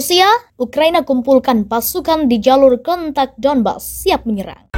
Rusia, Ukraina kumpulkan pasukan di jalur kontak Donbas, siap menyerang.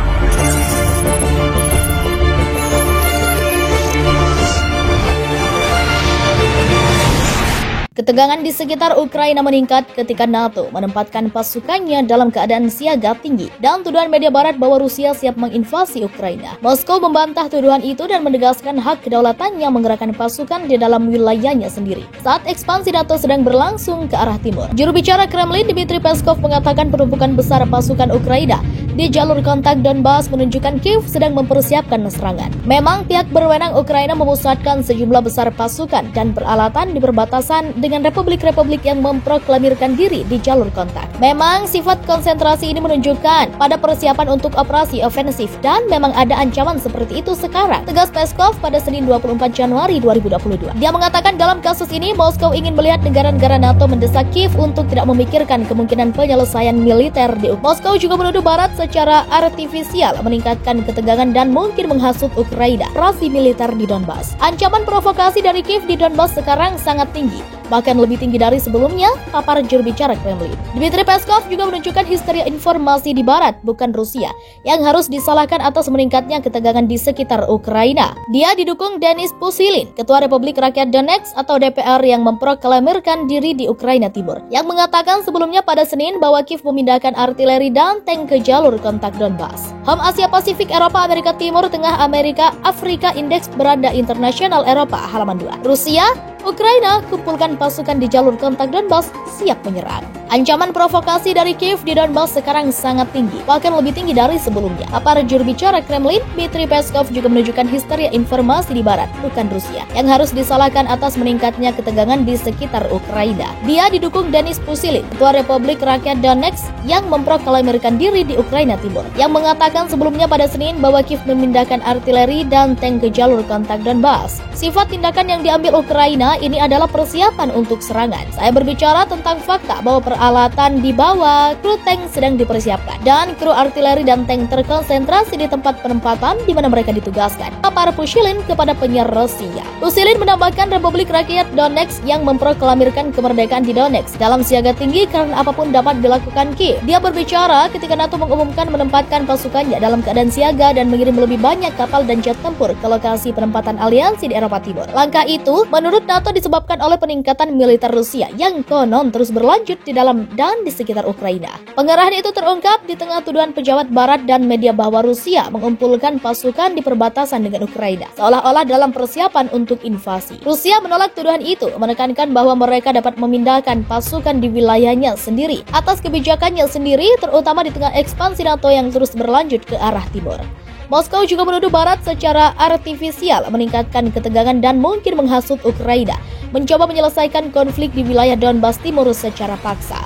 Ketegangan di sekitar Ukraina meningkat ketika NATO menempatkan pasukannya dalam keadaan siaga tinggi dan tuduhan media barat bahwa Rusia siap menginvasi Ukraina. Moskow membantah tuduhan itu dan menegaskan hak kedaulatannya menggerakkan pasukan di dalam wilayahnya sendiri saat ekspansi NATO sedang berlangsung ke arah timur. Juru bicara Kremlin Dmitry Peskov mengatakan penumpukan besar pasukan Ukraina di jalur kontak Donbas menunjukkan Kiev sedang mempersiapkan serangan. Memang pihak berwenang Ukraina memusatkan sejumlah besar pasukan dan peralatan di perbatasan dengan republik-republik yang memproklamirkan diri di jalur kontak. Memang sifat konsentrasi ini menunjukkan pada persiapan untuk operasi ofensif dan memang ada ancaman seperti itu sekarang, tegas Peskov pada Senin 24 Januari 2022. Dia mengatakan dalam kasus ini Moskow ingin melihat negara-negara NATO mendesak Kiev untuk tidak memikirkan kemungkinan penyelesaian militer di Ukraina. Moskow juga menuduh Barat secara artifisial meningkatkan ketegangan dan mungkin menghasut Ukraina operasi militer di Donbas. Ancaman provokasi dari Kiev di Donbas sekarang sangat tinggi, bahkan lebih tinggi dari sebelumnya, papar juru bicara Kremlin. Dmitry Peskov juga menunjukkan histeria informasi di Barat, bukan Rusia, yang harus disalahkan atas meningkatnya ketegangan di sekitar Ukraina. Dia didukung Denis Pushilin, Ketua Republik Rakyat Donetsk atau DPR yang memproklamirkan diri di Ukraina Timur, yang mengatakan sebelumnya pada Senin bahwa Kiev memindahkan artileri dan tank ke jalur kontak Donbas. HOM Asia Pasifik Eropa Amerika Timur Tengah Amerika Afrika Indeks Beranda Internasional Eropa halaman 2. Rusia, Ukraina kumpulkan pasukan di jalur kontak Donbas, siap menyerang. Ancaman provokasi dari Kiev di Donbas sekarang sangat tinggi, bahkan lebih tinggi dari sebelumnya. Papar juru bicara Kremlin, Dmitry Peskov juga menunjukkan histeria informasi di Barat, bukan Rusia, yang harus disalahkan atas meningkatnya ketegangan di sekitar Ukraina. Dia didukung Denis Pushilin, Ketua Republik Rakyat Donetsk yang memproklamirkan diri di Ukraina Timur, yang mengatakan sebelumnya pada Senin bahwa Kiev memindahkan artileri dan tank ke jalur kontak Donbas. Sifat tindakan yang diambil Ukraina ini adalah persiapan untuk serangan. Saya berbicara tentang fakta bahwa peralatan di bawah kru tank sedang dipersiapkan dan kru artileri dan tank terkonsentrasi di tempat penempatan di mana mereka ditugaskan, papar Pushilin kepada penyiar Rusia. Pushilin menambahkan Republik Rakyat Donetsk yang memproklamirkan kemerdekaan di Donetsk dalam siaga tinggi karena apapun dapat dilakukan Kiev. Dia berbicara ketika NATO mengumumkan menempatkan pasukannya dalam keadaan siaga dan mengirim lebih banyak kapal dan jet tempur ke lokasi penempatan aliansi di Eropa Timur. Langkah itu menurut NATO disebabkan oleh peningkatan militer Rusia yang konon terus berlanjut di dalam dan di sekitar Ukraina. Pengerahan itu terungkap di tengah tuduhan pejabat Barat dan media bahwa Rusia mengumpulkan pasukan di perbatasan dengan Ukraina, seolah-olah dalam persiapan untuk invasi. Rusia menolak tuduhan itu, menekankan bahwa mereka dapat memindahkan pasukan di wilayahnya sendiri atas kebijakannya sendiri, terutama di tengah ekspansi NATO yang terus berlanjut ke arah timur. Moskow juga menuduh Barat secara artifisial meningkatkan ketegangan dan mungkin menghasut Ukraina mencoba menyelesaikan konflik di wilayah Donbas Timur secara paksa.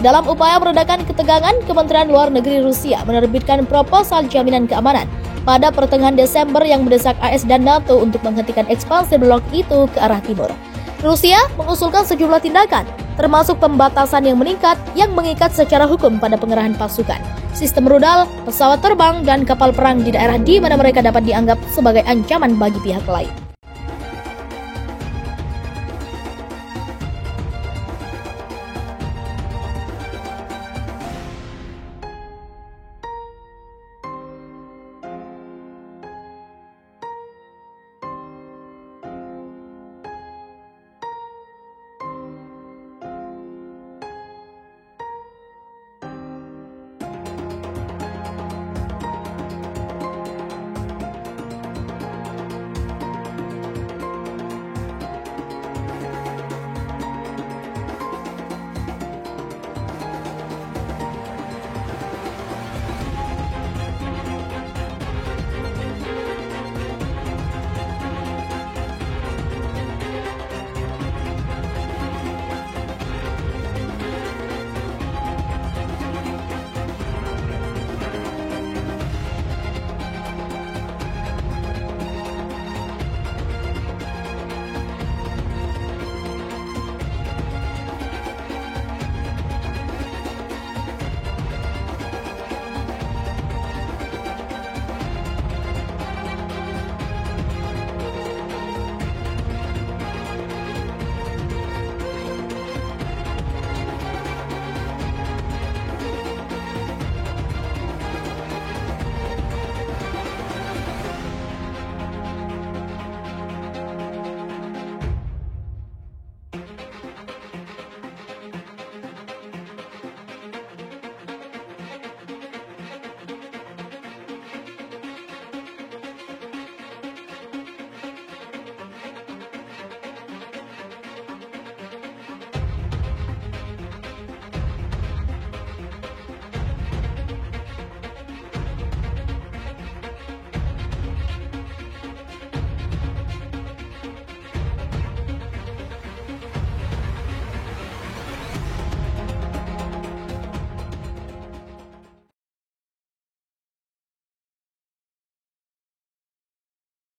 Dalam upaya meredakan ketegangan, Kementerian Luar Negeri Rusia menerbitkan proposal jaminan keamanan pada pertengahan Desember yang mendesak AS dan NATO untuk menghentikan ekspansi blok itu ke arah timur. Rusia mengusulkan sejumlah tindakan, termasuk pembatasan yang meningkat yang mengikat secara hukum pada pengerahan pasukan, sistem rudal, pesawat terbang, dan kapal perang di daerah di mana mereka dapat dianggap sebagai ancaman bagi pihak lain.